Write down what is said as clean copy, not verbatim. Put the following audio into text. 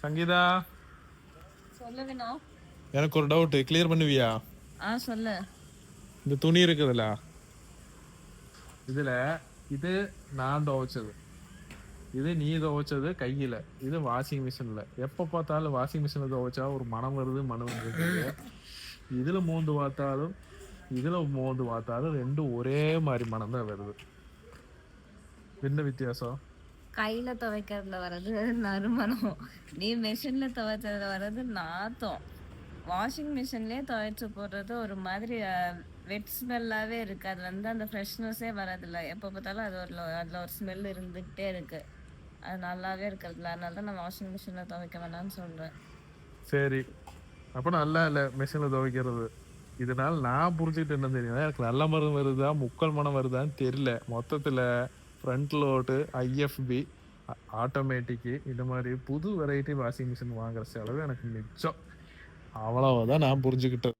சங்கீதா, சொல்லு வினோ. எனக்கு ஒரு டவுட், கிளியர் பண்ணுவியா? சொல்லு. இந்த துணி இருக்குதுல்ல, இதுல இது நான் துவைச்சது, இது நீ துவைச்சது கையில, இது வாஷிங் மிஷின்ல. எப்ப பார்த்தாலும் வாஷிங் மிஷின்ல துவைச்சா ஒரு மனம் வருது, மனம் வருது. இதுல மோந்து பார்த்தாலும் இதுல மோந்து பார்த்தாலும் ரெண்டும் ஒரே மாதிரி மனம் தான் வருது. என்ன வித்தியாசம்? கையில துவைக்கிறதுல வர்றது நறுமணம், நீ மெஷின்ல துவைச்சதுல வர்றது நாத்தம். வாஷிங் மிஷின்லயே துவைச்சு போடுறது ஒரு மாதிரி வெட் ஸ்மெல்லாவே இருக்கு. அது வந்து அந்த ஃப்ரெஷ்னஸே வரதில்ல. எப்போ பார்த்தாலும் அது அதுல ஒரு ஸ்மெல் இருந்துகிட்டே இருக்கு. அது நல்லாவே இருக்கிறதுல. அதனால தான் நான் வாஷிங் மிஷின்ல துவைக்க வேணாம்னு சொல்றேன். சரி, அப்ப நல்லா இல்ல மிஷின்ல துவைக்கிறது. இதனால நான் புரிஞ்சுக்கிட்டு என்ன தெரியும், எனக்கு நல்ல மரம் வருதா முக்கல் மனம் வருதான்னு தெரியல. மொத்தத்துல ஃப்ரண்ட் லோடு, ஐஎஃப்பி, ஆட்டோமேட்டிக்கு, இந்த மாதிரி புது வெரைட்டி வாஷிங் மிஷின் வாங்குற செலவு எனக்கு மிச்சம். அவ்வளவுதான் நான் புரிஞ்சுக்கிட்டேன்.